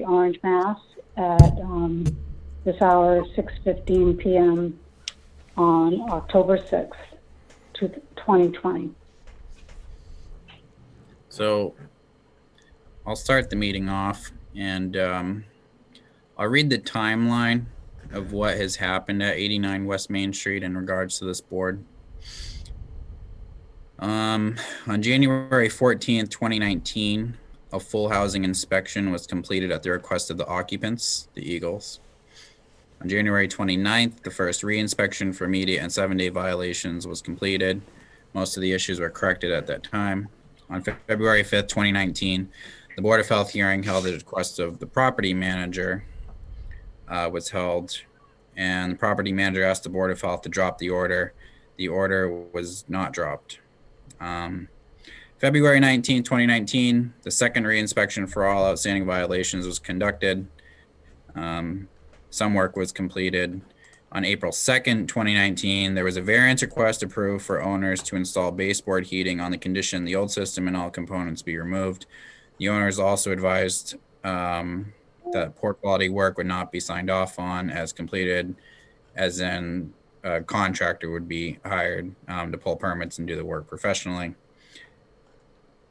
Orange, Mass. At this hour, 6:15 p.m. on October 6th, 2020. So I'll start the meeting off, and I'll read the timeline of what has happened at 89 West Main Street in regards to this board. On January 14th, 2019, a full housing inspection was completed at the request of the occupants, the Eagles. On January 29th, the first re-inspection for immediate and 7-day violations was completed. Most of the issues were corrected at that time. On February 5th, 2019, the Board of Health hearing held at the request of the property manager was held, and the property manager asked the Board of Health to drop the order. The order was not dropped. February 19, 2019, the second re-inspection for all outstanding violations was conducted. Some work was completed. On April 2nd, 2019, there was a variance request approved for owners to install baseboard heating on the condition the old system and all components be removed. The owners also advised that poor quality work would not be signed off on as completed, as in a contractor would be hired to pull permits and do the work professionally.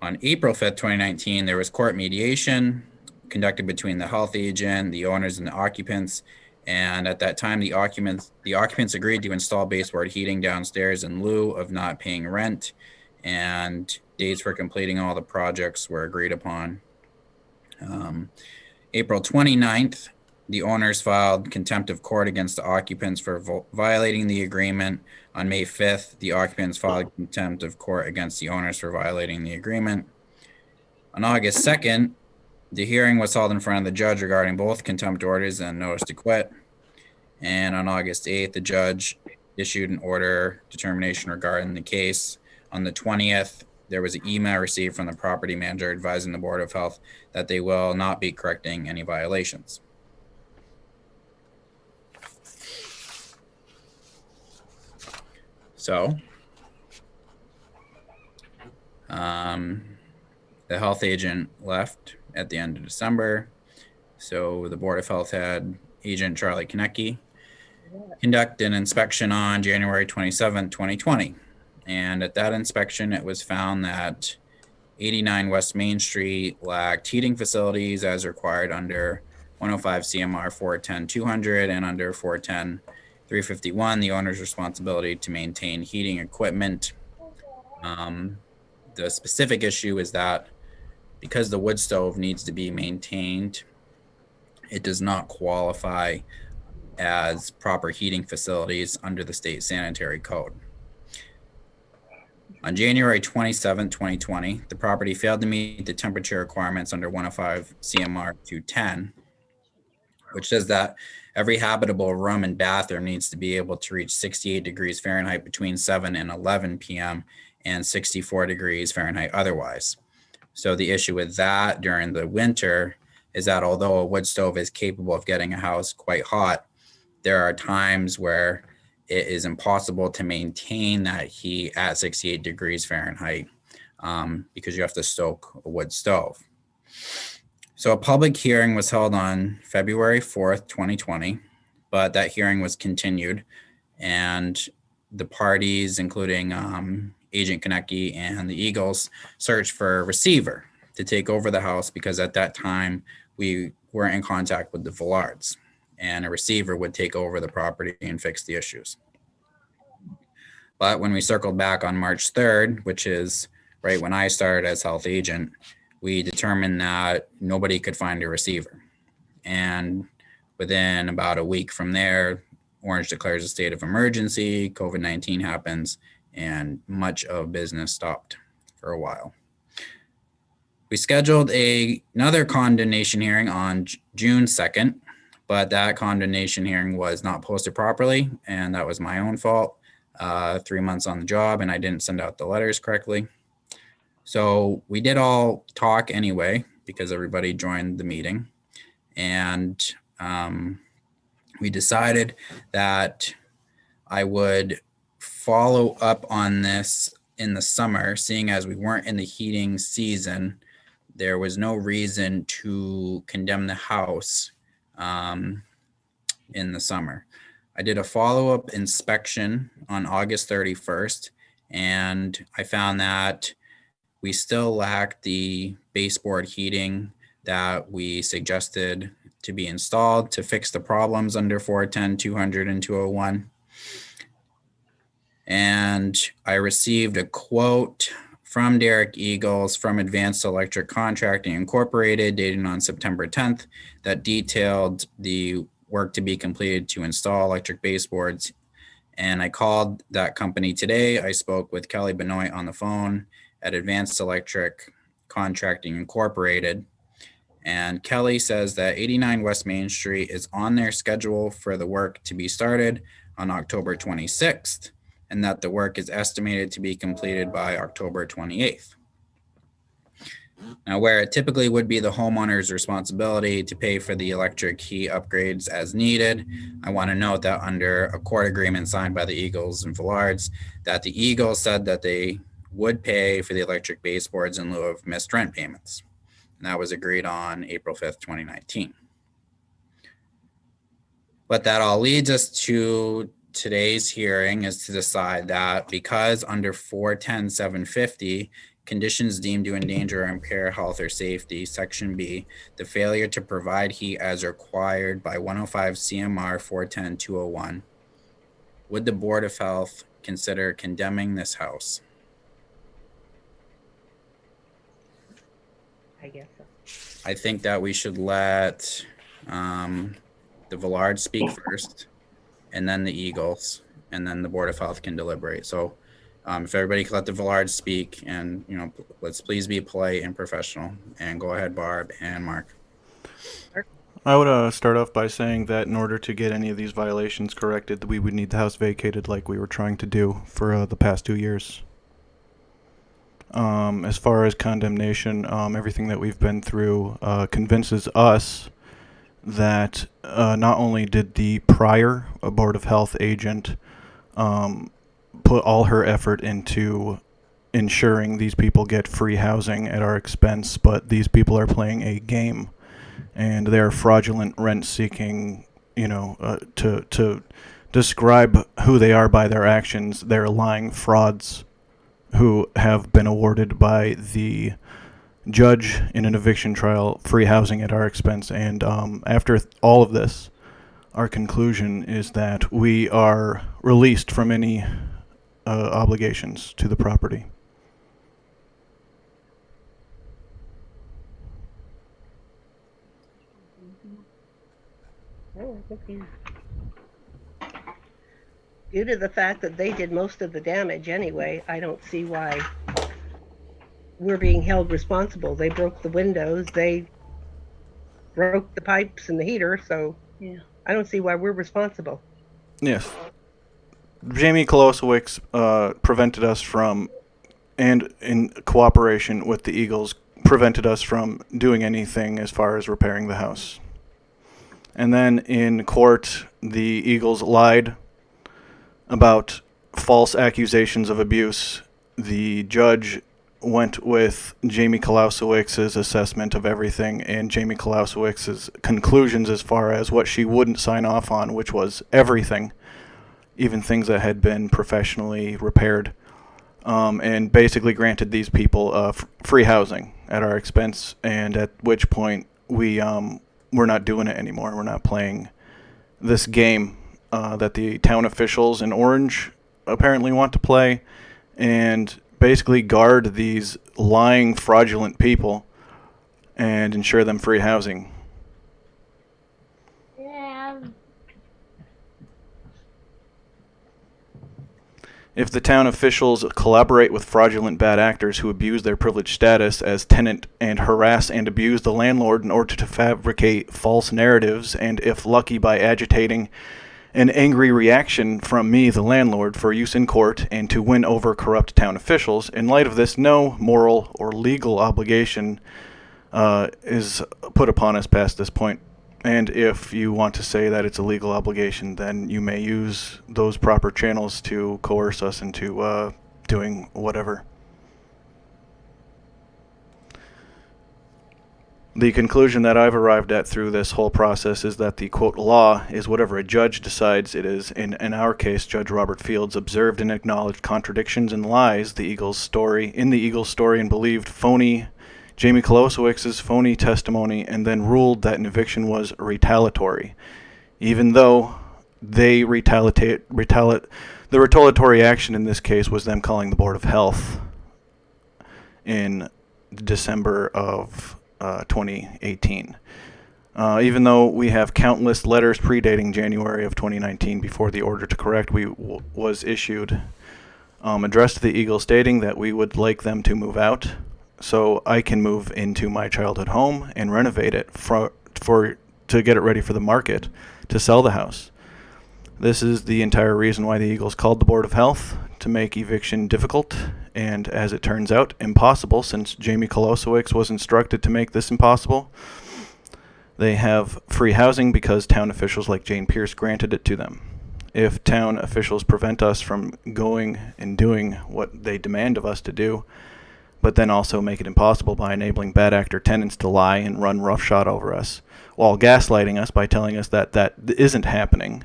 On April 5th, 2019, there was court mediation conducted between the health agent, the owners, and the occupants. And at that time, the occupants agreed to install baseboard heating downstairs in lieu of not paying rent, and dates for completing all the projects were agreed upon. April 29th, the owners filed contempt of court against the occupants for violating the agreement. On May 5th, the occupants filed contempt of court against the owners for violating the agreement. On August 2nd, the hearing was held in front of the judge regarding both contempt orders and notice to quit. And on August 8th, the judge issued an order determination regarding the case. On the 20th, there was an email received from the property manager advising the Board of Health that they will not be correcting any violations. So, the health agent left at the end of December. So the Board of Health had Agent Charlie Konecki conduct an inspection on January 27, 2020. And at that inspection, it was found that 89 West Main Street lacked heating facilities as required under 105 CMR 410-200 and under 410-351, the owner's responsibility to maintain heating equipment. The specific issue is that because the wood stove needs to be maintained, it does not qualify as proper heating facilities under the state sanitary code. On January 27, 2020, the property failed to meet the temperature requirements under 105 CMR 210, which says that every habitable room and bathroom needs to be able to reach 68 degrees Fahrenheit between 7 and 11 p.m. and 64 degrees Fahrenheit otherwise. So the issue with that during the winter is that although a wood stove is capable of getting a house quite hot, there are times where it is impossible to maintain that heat at 68 degrees Fahrenheit because you have to stoke a wood stove. So a public hearing was held on February 4th, 2020, but that hearing was continued, and the parties, including Agent Konecki and the Eagles, searched for a receiver to take over the house because at that time we were in contact with the Villards, and a receiver would take over the property and fix the issues. But when we circled back on March 3rd, which is right when I started as health agent, we determined that nobody could find a receiver. And within about a week from there, Orange declares a state of emergency, COVID-19 happens, and much of business stopped for a while. We scheduled another condemnation hearing on June 2nd, but that condemnation hearing was not posted properly, and that was my own fault. 3 months on the job, and I didn't send out the letters correctly. So we did all talk anyway, because everybody joined the meeting. And we decided that I would follow up on this in the summer, seeing as we weren't in the heating season there was no reason to condemn the house in the summer. I did a follow-up inspection on August 31st, and I found that we still lacked the baseboard heating that we suggested to be installed to fix the problems under 410, 200, and 201. And I received a quote from Derek Eagles from Advanced Electric Contracting Incorporated, dated on September 10th, that detailed the work to be completed to install electric baseboards. And I called that company today. I spoke with Kelly Benoit on the phone at Advanced Electric Contracting Incorporated. And Kelly says that 89 West Main Street is on their schedule for the work to be started on October 26th, and that the work is estimated to be completed by October 28th. Now, where it typically would be the homeowner's responsibility to pay for the electric heat upgrades as needed, I want to note that under a court agreement signed by the Eagles and Villards, that the Eagles said that they would pay for the electric baseboards in lieu of missed rent payments. And that was agreed on April 5th, 2019. What that all leads us to today's hearing is to decide that because under 410-750, conditions deemed to endanger or impair health or safety, Section B, the failure to provide heat as required by 105 CMR 410-201, would the Board of Health consider condemning this house? I guess so. I think that we should let the Villard speak first, and then the Eagles, and then the Board of Health can deliberate. So if everybody could let the Villard speak, and let's please be polite and professional. And go ahead, Barb and Mark. I would start off by saying that in order to get any of these violations corrected, we would need the house vacated like we were trying to do for the past 2 years. As far as condemnation, everything that we've been through convinces us that not only did the prior Board of Health agent put all her effort into ensuring these people get free housing at our expense, but these people are playing a game, and they're fraudulent rent-seeking, to describe who they are by their actions. They're lying frauds who have been awarded by the judge in an eviction trial free housing at our expense. And after all of this, our conclusion is that we are released from any obligations to the property. Oh, okay. Due to the fact that they did most of the damage anyway, I don't see why we're being held responsible. They broke the windows, they broke the pipes and the heater, so yeah, I don't see why we're responsible. Yes. Jamie Kolosowicz prevented us from, and in cooperation with the Eagles, prevented us from doing anything as far as repairing the house. And then in court, the Eagles lied about false accusations of abuse. The judge went with Jamie Kolosowicz's assessment of everything and Jamie Kolosowicz's conclusions as far as what she wouldn't sign off on, which was everything, even things that had been professionally repaired, and basically granted these people free housing at our expense, and at which point we're not doing it anymore. We're not playing this game that the town officials in Orange apparently want to play, and basically guard these lying, fraudulent people and ensure them free housing. Yeah. If the town officials collaborate with fraudulent bad actors who abuse their privileged status as tenant and harass and abuse the landlord in order to fabricate false narratives, and if lucky by agitating an angry reaction from me, the landlord, for use in court and to win over corrupt town officials, in light of this, no moral or legal obligation is put upon us past this point. And if you want to say that it's a legal obligation, then you may use those proper channels to coerce us into doing whatever. The conclusion that I've arrived at through this whole process is that the, quote, law is whatever a judge decides it is. In our case, Judge Robert Fields observed and acknowledged contradictions and lies in the Eagles story and believed Jamie Kolosowicz's phony testimony, and then ruled that an eviction was retaliatory, even though the retaliatory action in this case was them calling the Board of Health in December of 2018. Even though we have countless letters predating January of 2019 before the order to correct was issued, addressed to the Eagle stating that we would like them to move out so I can move into my childhood home and renovate it to get it ready for the market to sell the house. This is the entire reason why the Eagles called the Board of Health, to make eviction difficult and, as it turns out, impossible, since Jamie Kolosowicz was instructed to make this impossible. They have free housing because town officials like Jane Pierce granted it to them. If town officials prevent us from going and doing what they demand of us to do, but then also make it impossible by enabling bad actor tenants to lie and run roughshod over us, while gaslighting us by telling us that that isn't happening,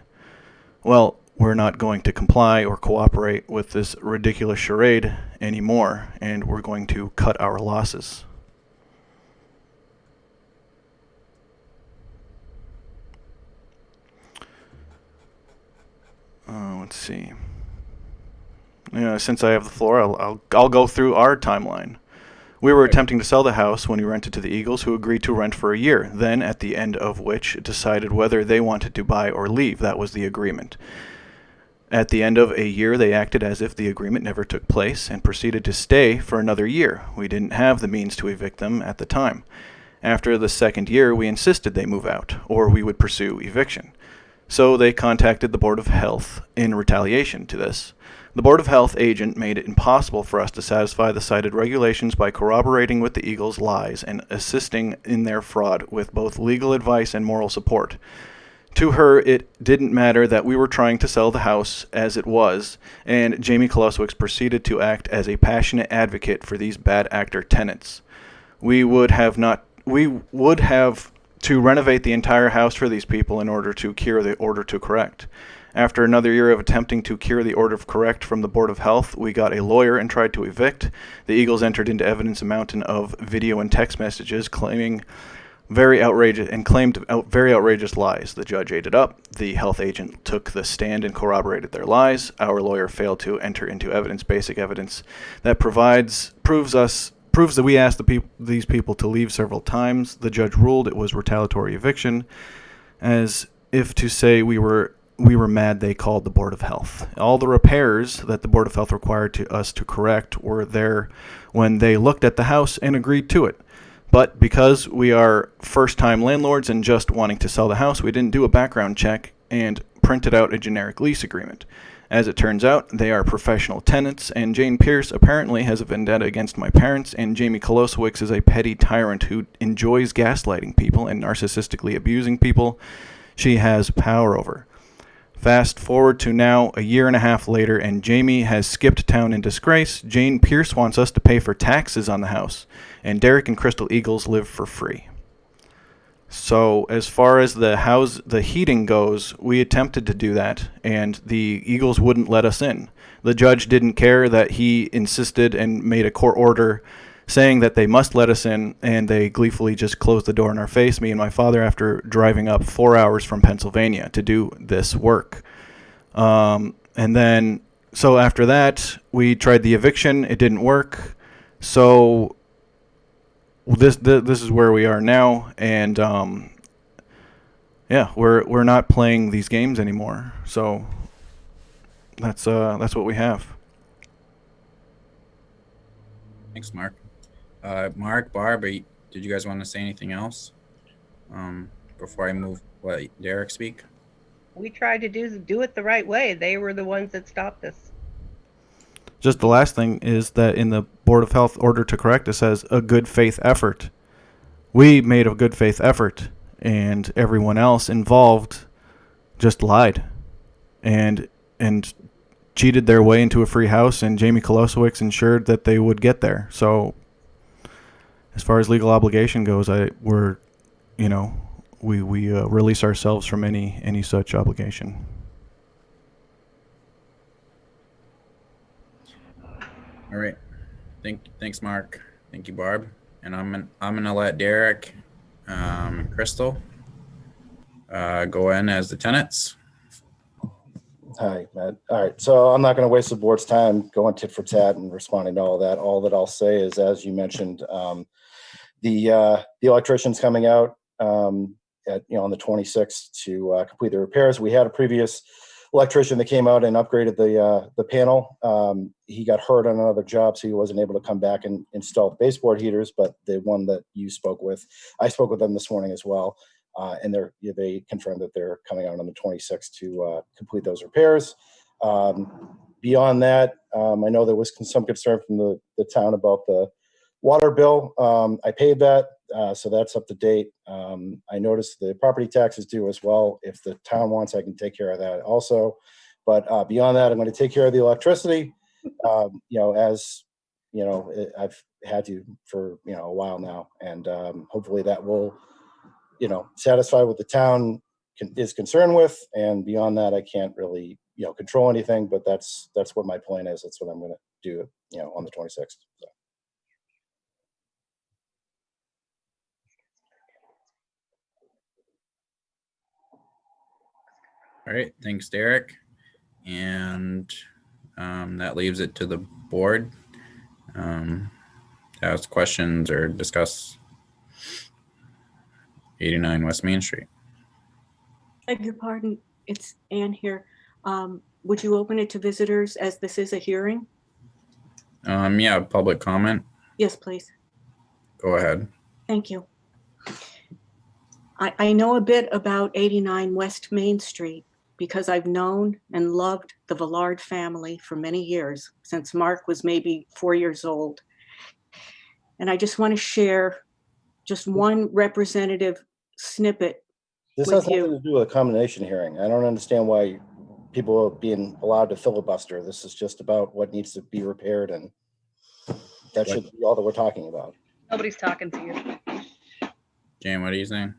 well, we're not going to comply or cooperate with this ridiculous charade anymore, and we're going to cut our losses. Let's see. Since I have the floor, I'll go through our timeline. We were attempting to sell the house when we rented to the Eagles, who agreed to rent for a year, then at the end of which decided whether they wanted to buy or leave. That was the agreement. At the end of a year, they acted as if the agreement never took place and proceeded to stay for another year. We didn't have the means to evict them at the time. After the second year, we insisted they move out, or we would pursue eviction. So they contacted the Board of Health in retaliation to this. The Board of Health agent made it impossible for us to satisfy the cited regulations by corroborating with the Eagles' lies and assisting in their fraud with both legal advice and moral support. To her, it didn't matter that we were trying to sell the house as it was, and Jamie Kolosowicz proceeded to act as a passionate advocate for these bad actor tenants. We would have to renovate the entire house for these people in order to cure the order to correct. After another year of attempting to cure the order of correct from the Board of Health, we got a lawyer and tried to evict. The Eagles entered into evidence a mountain of video and text messages claimed very outrageous lies. The judge ate it up. The health agent took the stand and corroborated their lies. Our lawyer failed to enter into evidence, basic evidence that proves that we asked these people to leave several times. The judge ruled it was retaliatory eviction, as if to say we were mad they called the Board of Health. All the repairs that the Board of Health required us to correct were there when they looked at the house and agreed to it. But because we are first-time landlords and just wanting to sell the house, we didn't do a background check and printed out a generic lease agreement. As it turns out, they are professional tenants, and Jane Pierce apparently has a vendetta against my parents, and Jamie Kolosowicz is a petty tyrant who enjoys gaslighting people and narcissistically abusing people she has power over. Fast forward to now, a year and a half later, and Jamie has skipped town in disgrace. Jane Pierce wants us to pay for taxes on the house, and Derek and Crystal Eagles live for free. So as far as the heating goes, we attempted to do that, and the Eagles wouldn't let us in. The judge didn't care that he insisted and made a court order saying that they must let us in, and they gleefully just closed the door in our face, me and my father, after driving up 4 hours from Pennsylvania to do this work. So after that, we tried the eviction. It didn't work. So this is where we are now, and we're not playing these games anymore. So that's what we have. Thanks, Mark. Mark, Barb, did you guys want to say anything else before I let Derek speak? We tried to do it the right way. They were the ones that stopped us. Just the last thing is that in the Board of Health order to correct, it says a good faith effort. We made a good faith effort, and everyone else involved just lied and cheated their way into a free house, and Jamie Kolosowicz ensured that they would get there. So as far as legal obligation goes, we release ourselves from any such obligation. All right. Thanks, Mark. Thank you, Barb. And I'm gonna let Derek, Crystal, go in as the tenants. Hi, Matt. All right, so I'm not going to waste the board's time going tit for tat and responding to all that. All that I'll say is, as you mentioned, the electrician's coming out on the 26th to complete the repairs. We had a previous electrician that came out and upgraded the panel. He got hurt on another job, so he wasn't able to come back and install the baseboard heaters. But the one that you spoke with, I spoke with them this morning as well. And they confirmed that they're coming out on the 26th to complete those repairs. Beyond that, I know there was some concern from the town about the water bill. I paid that, so that's up to date. I noticed the property tax is due as well. If the town wants, I can take care of that also. But beyond that, I'm going to take care of the electricity. As I've had to for a while now, and hopefully that will satisfy what the town is concerned with. And beyond that, I can't really, control anything, but that's what my plan is. That's what I'm going to do, on the 26th. So. All right. Thanks, Derek. And that leaves it to the board to ask questions or discuss 89 West Main Street. Beg your pardon, it's Ann here. Would you open it to visitors as this is a hearing? Yeah, public comment. Yes, please. Go ahead. Thank you. I know a bit about 89 West Main Street because I've known and loved the Villard family for many years, since Mark was maybe 4 years old. And I just want to share just one representative snippet. This with has nothing you. to do with a combination hearing. I don't understand why people are being allowed to filibuster. This is just about what needs to be repaired, and that should be all that we're talking about. Nobody's talking to you. Jane, what are you saying?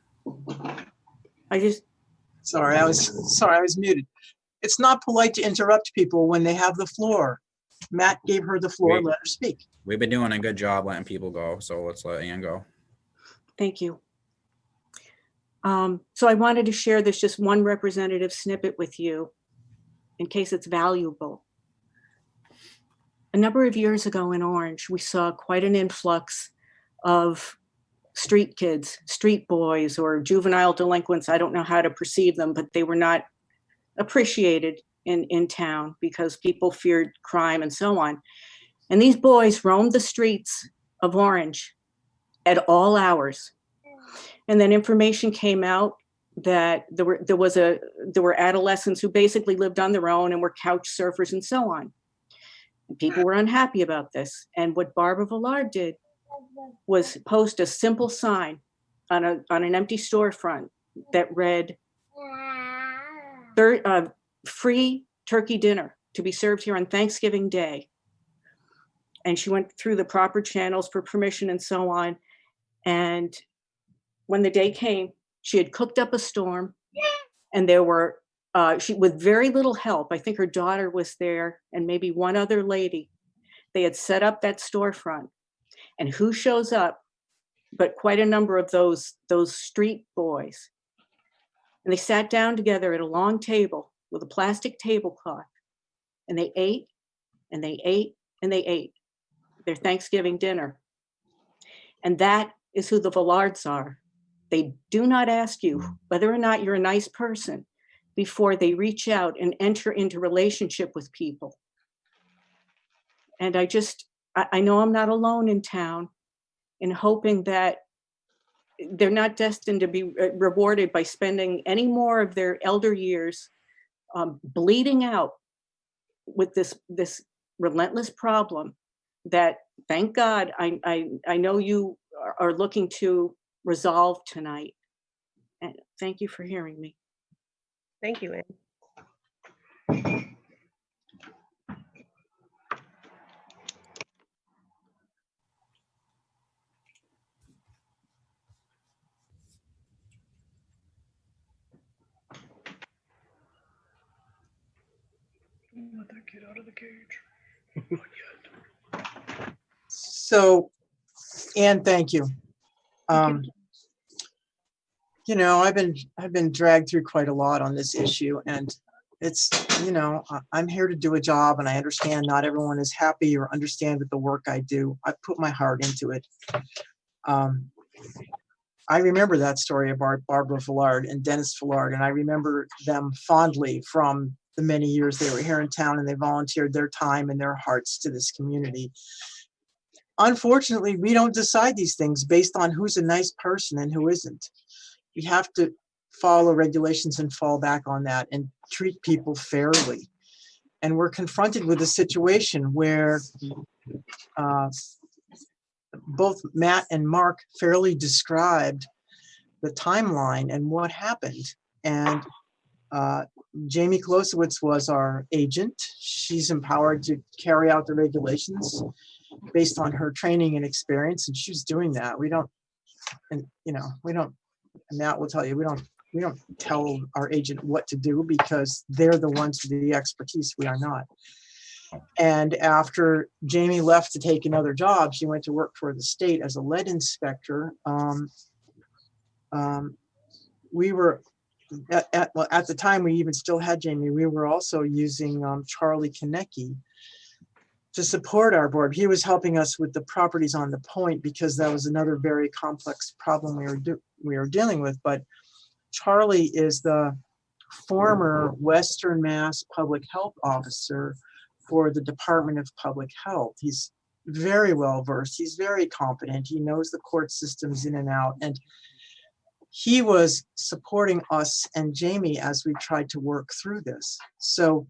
Sorry, I was muted. It's not polite to interrupt people when they have the floor. Matt gave her the floor. Wait. Let her speak. We've been doing a good job letting people go, so let's let Ann go. Thank you. So I wanted to share this just one representative snippet with you in case it's valuable. A number of years ago in Orange, we saw quite an influx of street kids, street boys, or juvenile delinquents. I don't know how to perceive them, but they were not appreciated in town because people feared crime and so on. And these boys roamed the streets of Orange at all hours. And then information came out that there were adolescents who basically lived on their own and were couch surfers and so on. And people were unhappy about this. And what Barbara Villard did was post a simple sign on an empty storefront that read, free turkey dinner to be served here on Thanksgiving Day. And she went through the proper channels for permission and so on. And when the day came, she had cooked up a storm, and there were, with very little help, I think her daughter was there and maybe one other lady, they had set up that storefront. And who shows up but quite a number of those street boys. And they sat down together at a long table with a plastic tablecloth, and they ate and they ate and they ate their Thanksgiving dinner. And that is who the Villards are. They do not ask you whether or not you're a nice person before they reach out and enter into relationship with people. And I know I'm not alone in town in hoping that they're not destined to be rewarded by spending any more of their elder years bleeding out with this relentless problem that, thank God, I know you are looking to resolve tonight. And thank you for hearing me. Thank you, Ann. So, Anne, thank you. You know, I've been dragged through quite a lot on this issue, and it's, you know, I'm here to do a job, and I understand not everyone is happy or understand with the work I do. I put my heart into it. I remember that story about Barbara Villard and Dennis Villard, and I remember them fondly from the many years they were here in town, and they volunteered their time and their hearts to this community. Unfortunately, we don't decide these things based on who's a nice person and who isn't. We have to follow regulations and fall back on that and treat people fairly. And we're confronted with a situation where both Matt and Mark fairly described the timeline and what happened. And Jamie Kolosowicz was our agent. She's empowered to carry out the regulations based on her training and experience, and she's doing that. We don't, and you know, we don't, Matt will tell you, we don't tell our agent what to do because they're the ones with the expertise. We are not. And after Jamie left to take another job, she went to work for the state as a lead inspector. We were at the time we even still had Jamie. We were also using Charlie Konecki to support our board. He was helping us with the properties on the point because that was another very complex problem we were dealing with. But Charlie is the former Western Mass public health officer for the Department of Public Health. He's very well versed. He's very competent. He knows the court systems in and out. And he was supporting us and Jamie as we tried to work through this. So,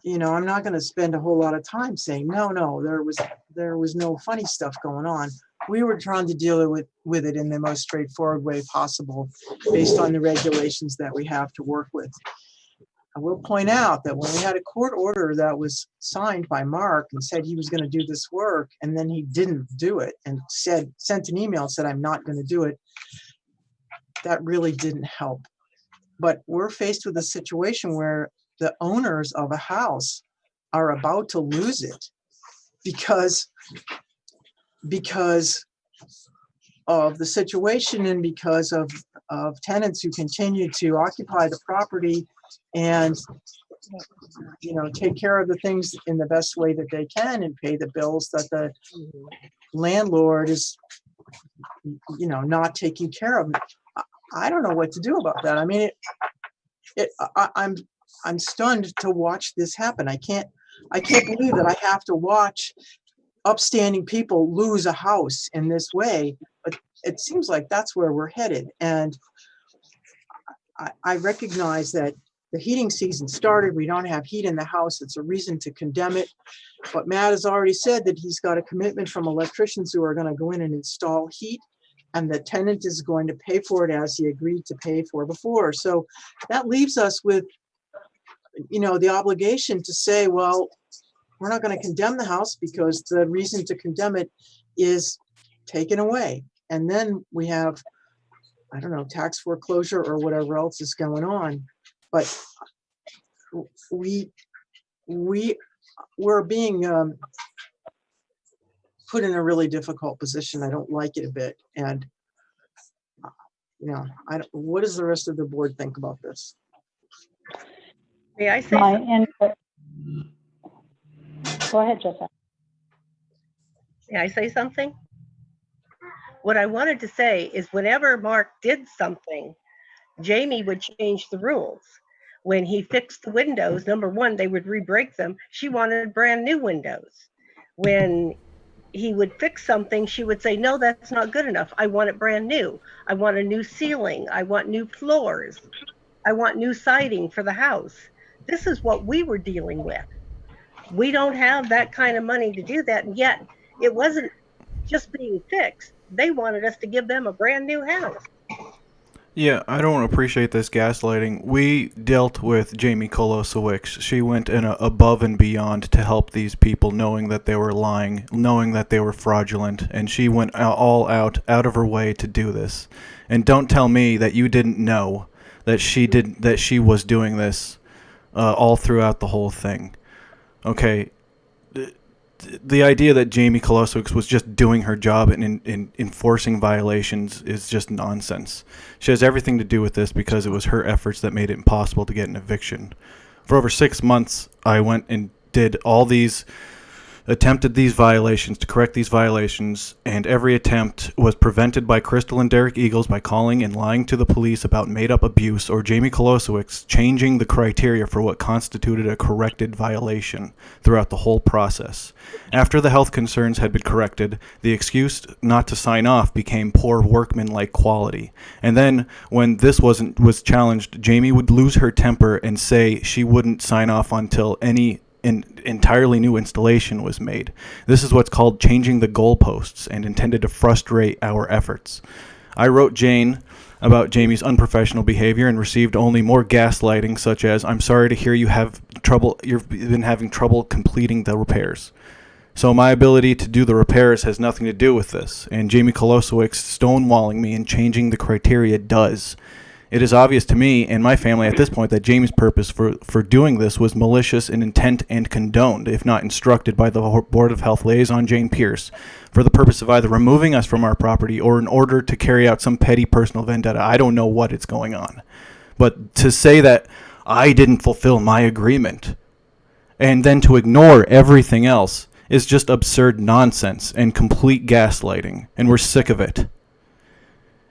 you know, I'm not going to spend a whole lot of time saying, no, there was no funny stuff going on. We were trying to deal with it in the most straightforward way possible based on the regulations that we have to work with. I will point out that when we had a court order that was signed by Mark and said he was going to do this work, and then he didn't do it and sent an email and said, I'm not going to do it, that really didn't help. But we're faced with a situation where the owners of a house are about to lose it because of the situation and because of tenants who continue to occupy the property and, you know, take care of the things in the best way that they can and pay the bills that the landlord is, you know, not taking care of. I don't know what to do about that. I mean, I'm stunned to watch this happen. I can't believe that I have to watch upstanding people lose a house in this way, but it seems like that's where we're headed. And I recognize that the heating season started. We don't have heat in the house. It's a reason to condemn it. But Matt has already said that he's got a commitment from electricians who are going to go in and install heat, and the tenant is going to pay for it as he agreed to pay for before. So that leaves us with, you know, the obligation to say, well, we're not going to condemn the house because the reason to condemn it is taken away. And then we have, I don't know, tax foreclosure or whatever else is going on. But we're being put in a really difficult position. I don't like it a bit. And, you know, what does the rest of the board think about this? May I say My something? input. Go ahead, Jessica. May I say something? What I wanted to say is whenever Mark did something, Jamie would change the rules. When he fixed the windows, number one, they would re-break them. She wanted brand new windows. When he would fix something, she would say, no, that's not good enough. I want it brand new. I want a new ceiling. I want new floors. I want new siding for the house. This is what we were dealing with. We don't have that kind of money to do that. And yet it wasn't just being fixed. They wanted us to give them a brand new house. Yeah, I don't appreciate this gaslighting. We dealt with Jamie Kolosowicz. She went above and beyond to help these people, knowing that they were lying, knowing that they were fraudulent, and she went all out of her way to do this. And don't tell me that you didn't know that she was doing this all throughout the whole thing. Okay, the idea that Jamie Kolosowicz was just doing her job and in enforcing violations is just nonsense. She has everything to do with this because it was her efforts that made it impossible to get an eviction. For over 6 months, I went and did all these attempted these violations, to correct these violations, and every attempt was prevented by Crystal and Derek Eagles by calling and lying to the police about made-up abuse, or Jamie Kolosowicz changing the criteria for what constituted a corrected violation throughout the whole process. After the health concerns had been corrected, the excuse not to sign off became poor workmanlike quality. And then, when this was challenged, Jamie would lose her temper and say she wouldn't sign off until any an entirely new installation was made. This is what's called changing the goalposts and intended to frustrate our efforts. I wrote Jane about Jamie's unprofessional behavior and received only more gaslighting, such as, "I'm sorry to hear you've been having trouble completing the repairs." So my ability to do the repairs has nothing to do with this, and Jamie Kolosowicz stonewalling me and changing the criteria does. It is obvious to me and my family at this point that Jamie's purpose for doing this was malicious in intent and condoned, if not instructed by the Board of Health liaison Jane Pierce, for the purpose of either removing us from our property or in order to carry out some petty personal vendetta. I don't know what is going on. But to say that I didn't fulfill my agreement and then to ignore everything else is just absurd nonsense and complete gaslighting, and we're sick of it.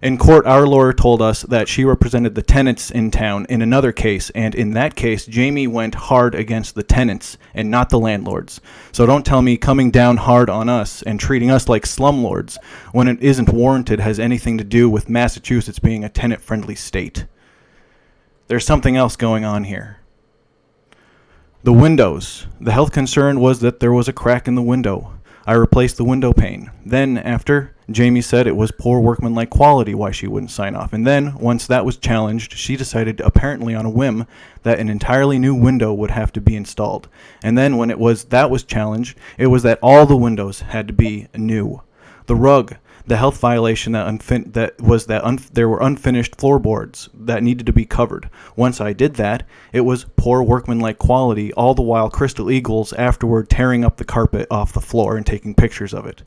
In court, our lawyer told us that she represented the tenants in town in another case, and in that case, Jamie went hard against the tenants and not the landlords. So don't tell me coming down hard on us and treating us like slumlords when it isn't warranted has anything to do with Massachusetts being a tenant-friendly state. There's something else going on here. The windows. The health concern was that there was a crack in the window. I replaced the window pane. Then, after, Jamie said it was poor workmanlike quality why she wouldn't sign off. And then, once that was challenged, she decided, apparently on a whim, that an entirely new window would have to be installed. And then, when that was challenged, it was that all the windows had to be new. The rug, the health violation there were unfinished floorboards that needed to be covered. Once I did that, it was poor workmanlike quality, all the while Crystal Eagles afterward tearing up the carpet off the floor and taking pictures of it.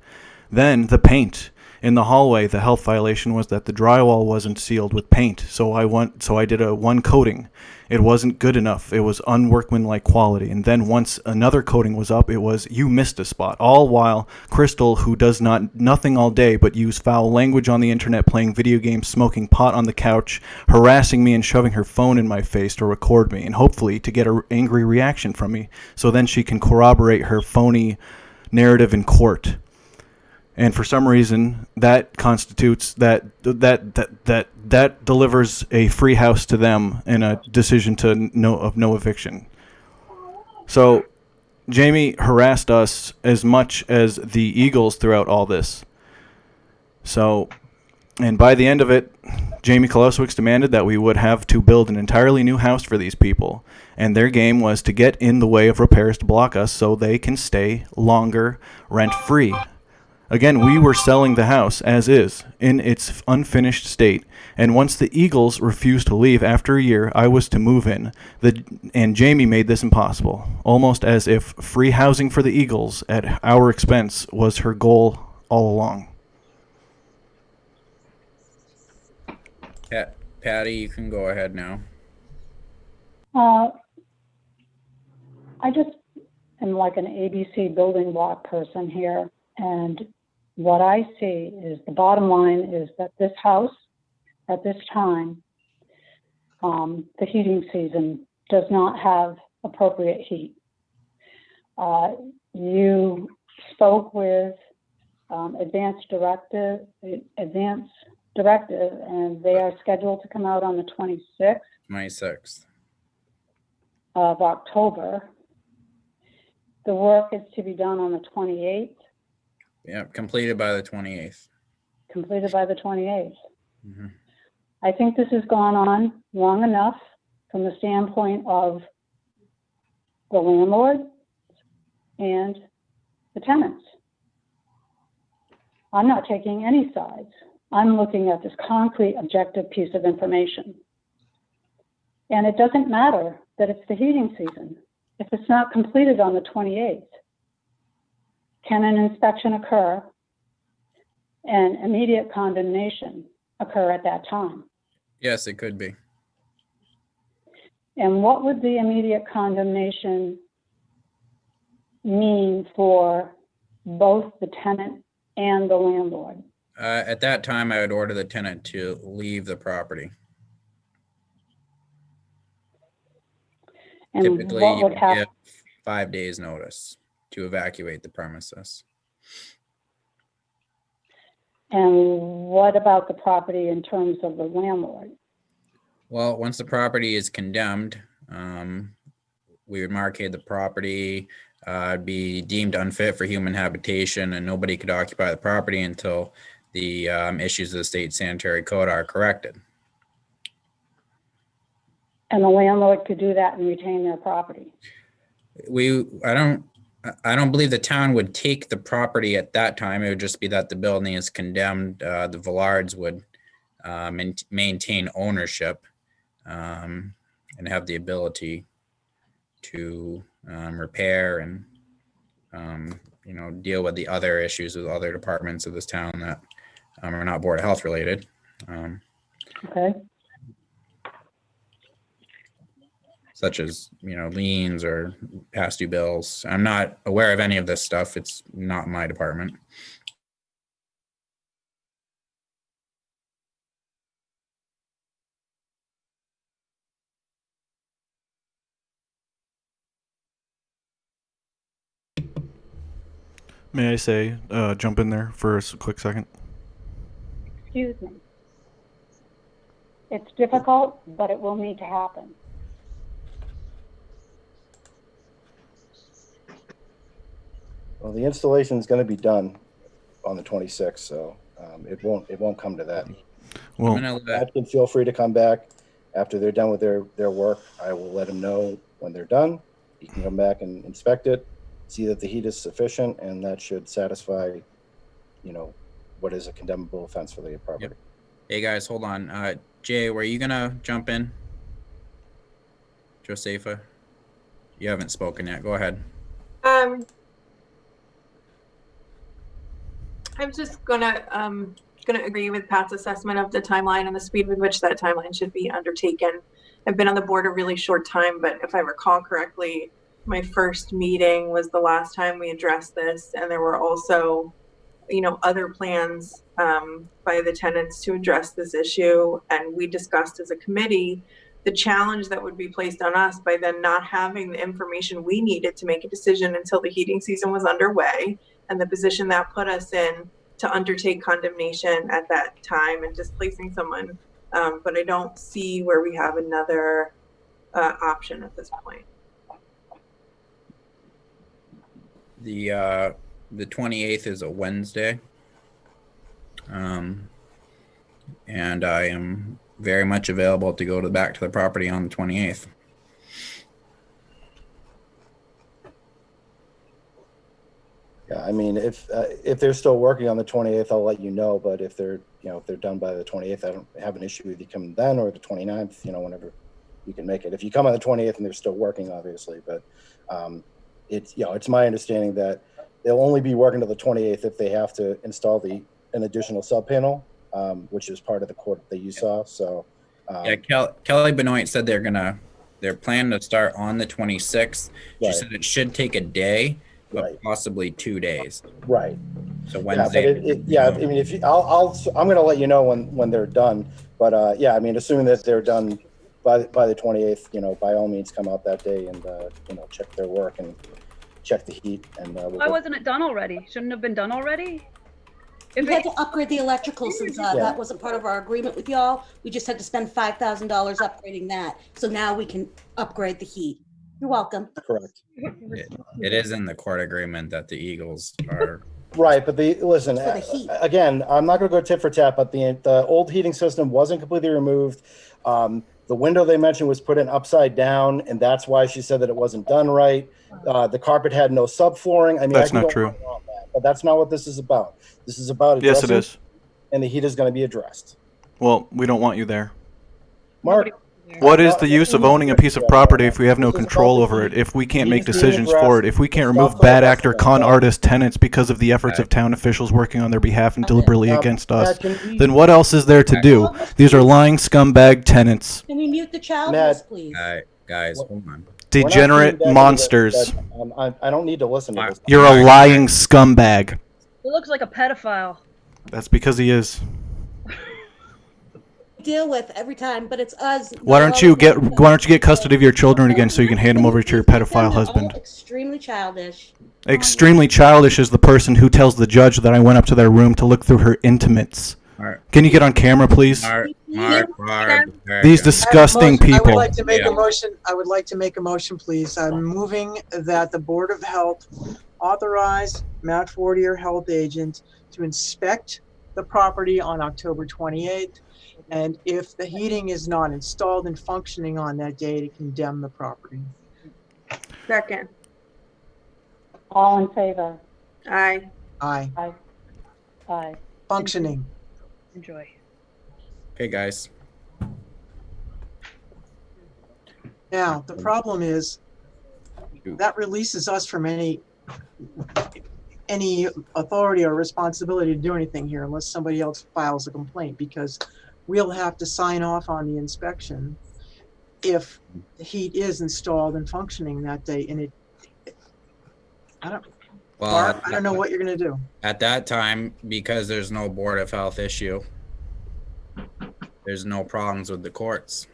Then the paint. In the hallway, the health violation was that the drywall wasn't sealed with paint, so I did a one coating. It wasn't good enough. It was unworkmanlike quality. And then once another coating was up, it was, "You missed a spot." All while Crystal, who does nothing all day but use foul language on the internet, playing video games, smoking pot on the couch, harassing me and shoving her phone in my face to record me, and hopefully to get an angry reaction from me, so then she can corroborate her phony narrative in court. And for some reason, that constitutes that delivers a free house to them in a decision of no eviction. So Jamie harassed us as much as the Eagles throughout all this. So, and by the end of it, Jamie Kolosowicz demanded that we would have to build an entirely new house for these people. And their game was to get in the way of repairs to block us so they can stay longer rent-free. Again, we were selling the house as is, in its unfinished state, and once the Eagles refused to leave after a year, I was to move in. And Jamie made this impossible, almost as if free housing for the Eagles at our expense was her goal all along. Patty, you can go ahead now. I just am like an ABC building block person here. And what I see is the bottom line is that this house at this time, the heating season does not have appropriate heat. You spoke with Advanced Directive, and they are scheduled to come out on the 26th of October. The work is to be done on the 28th. Yeah, completed by the 28th. Completed by the 28th. Mm-hmm. I think this has gone on long enough from the standpoint of the landlord and the tenants. I'm not taking any sides. I'm looking at this concrete, objective piece of information. And it doesn't matter that it's the heating season. if it's not completed on the 28th, can an inspection occur and immediate condemnation occur at that time? Yes, it could be. And what would the immediate condemnation mean for both the tenant and the landlord? At that time, I would order the tenant to leave the property. And Typically, what you would would happen? give 5 days notice to evacuate the premises. And what about the property in terms of the landlord? Well, once the property is condemned, we would market the property, be deemed unfit for human habitation, and nobody could occupy the property until the issues of the state sanitary code are corrected. And the landlord could do that and retain their property. I don't believe the town would take the property at that time. It would just be that the building is condemned. The Villards would maintain ownership and have the ability to repair and deal with the other issues with other departments of this town that are not Board of Health related. Okay. Such as liens or past due bills. I'm not aware of any of this stuff. It's not my department. May I say, jump in there for a quick second? Excuse me. It's difficult, but it will need to happen. Well, the installation is going to be done on the 26th, so it won't come to that. Well, Matt can feel free to come back after they're done with their work. I will let him know when they're done. He can come back and inspect it, see that the heat is sufficient, and that should satisfy, what is a condemnable offense for the property. Yep. Hey guys, hold on. Jay, were you gonna jump in? Josepha, you haven't spoken yet. Go ahead. I'm just gonna agree with Pat's assessment of the timeline and the speed with which that timeline should be undertaken. I've been on the board a really short time, but if I recall correctly, my first meeting was the last time we addressed this, and there were also, other plans by the tenants to address this issue, and we discussed as a committee the challenge that would be placed on us by then not having the information we needed to make a decision until the heating season was underway, and the position that put us in to undertake condemnation at that time and displacing someone. But I don't see where we have another option at this point. The 28th is a Wednesday. And I am very much available to go back to the property on the 28th. Yeah, I mean, if they're still working on the 28th, I'll let you know. But if they're done by the 28th, I don't have an issue with you coming then, or the 29th, whenever you can make it. If you come on the 28th and they're still working, obviously, but it's my understanding that they'll only be working to the 28th if they have to install an additional sub panel, which is part of the quote that you saw. So Kelly Benoit said they're planning to start on the 26th. She Right. said it should take a day, but Right. possibly 2 days. Right. So Yeah, Wednesday. but I mean, if I'm going to let you know when they're done. But I mean, assuming that they're done by the 28th, by all means, come out that day and check their work and check the heat. And Why wasn't it done already? Shouldn't it have been done already? If We had it, to upgrade the electrical since that wasn't part of our agreement with y'all. We just had to spend $5,000 upgrading that. So now we can upgrade the heat. You're welcome. Correct. It is in the court agreement that the Eagles are. Right, but listen, For the heat. again, I'm not going to go tit for tat, but the old heating system wasn't completely removed. The window they mentioned was put in upside down, and that's why she said that it wasn't done right. The carpet had no subflooring. I mean, That's I can not go true. on and on that, but that's not what this is about. This is about Yes, it addressing, is. and the heat is going to be addressed. Well, we don't want you there. Mark, What is the use of owning a piece of property if we have no control over it? If we can't make decisions for it? If we can't remove bad actor, con artist tenants because of the efforts of town officials working on their behalf and deliberately against us, then what else is there to do? These are lying scumbag tenants. Can we mute the child Matt, list, please? Guys, hold on. Degenerate monsters. I don't need to listen to this. You're a lying scumbag. He looks like a pedophile. That's because he is. Deal with every time, but it's us. Why don't you get custody of your children again so you can hand them over to your pedophile husband? Extremely childish. Extremely childish is the person who tells the judge that I went up to their room to look through her intimates. Can you get on camera, please? Mark, These disgusting I would people. like to make a motion. I would like to make a motion, please. I'm moving that the Board of Health authorize Matt Fortier, health agent, to inspect the property on October 28th. And if the heating is not installed and functioning on that day, to condemn the property. Second. All in favor? Aye. Aye. Aye. Aye. Functioning. Enjoy. Okay, guys. Now, the problem is that releases us from any authority or responsibility to do anything here unless somebody else files a complaint, because we'll have to sign off on the inspection if the heat is installed and functioning that day. And Well, I don't know what you're going to do. At that time, because there's no Board of Health issue, there's no problems with the courts,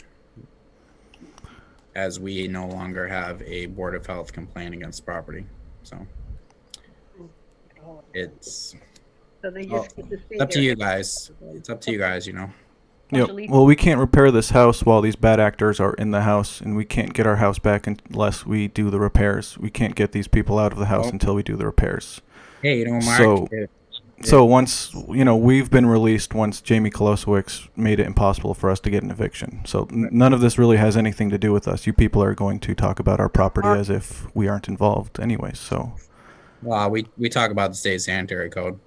as we no longer have a Board of Health complaint against property. So it's So they just get to stay up to there. you guys. It's up to you guys, you know. Yep. Well, we can't repair this house while these bad actors are in the house, and we can't get our house back unless we do the repairs. We can't get these people out of the house until we do the repairs. Hey, you know, Mark. So once, we've been released once Jamie Kolosowicz made it impossible for us to get an eviction. So none of this really has anything to do with us. You people are going to talk about our property as if we aren't involved anyway, so. Well, we talk about the state sanitary code.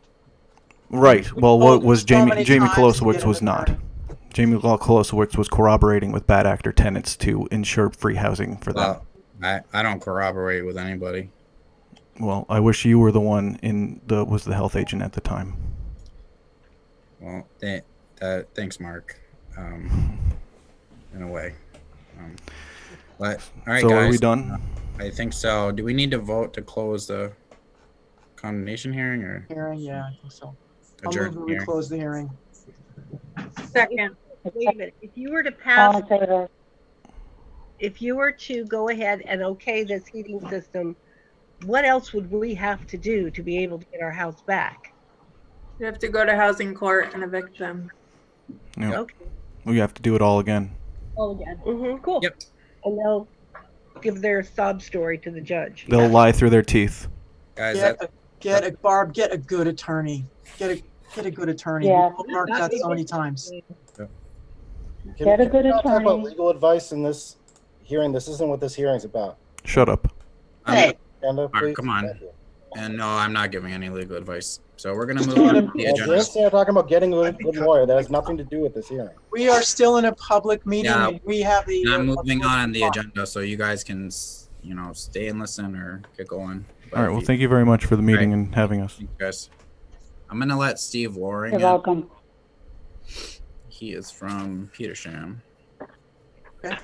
Right. Well, what was Jamie times to Kolosowicz get was an not. attorney. Jamie Kolosowicz was corroborating with bad actor tenants to ensure free housing for them. I don't corroborate with anybody. Well, I wish you were the one was the health agent at the time. Well, thanks, Mark. In a way. But all right, so guys. Are we done? I think so. Do we need to vote to close the condemnation hearing or Hearing, yeah, I think so. I'll adjourn move that the hearing? we close the hearing. Second. Wait a minute. If you were to All pass, in favor? if you were to go ahead and okay this heating system, what else would we have to do to be able to get our house back? You have to go to housing court and evict them. Yep. Okay. We have to do it all again. All again. Mm-hmm. Cool. Yep. And they'll give their sob story to the judge. They'll lie through their teeth. Guys, Get a good attorney. Get a good attorney. Yeah. We've marked that so many times. Get a good Can we not talk about attorney. legal advice in this hearing? This isn't what this hearing's about. Shut up. Hey, Amanda, Mark, please? come on. Thank you. and no, I'm not giving any legal advice. So we're gonna move Still on in to the Well, agenda. James and I are talking about getting a good lawyer. That has nothing to do with this hearing. we are still in a public meeting. Yeah. And we have the. I'm moving on the agenda, so you guys can, stay and listen or get going. But All right. Well, thank you very much for the meeting and having us. you guys. I'm gonna let Steve Loring You're in. welcome. He is from Petersham. Okay.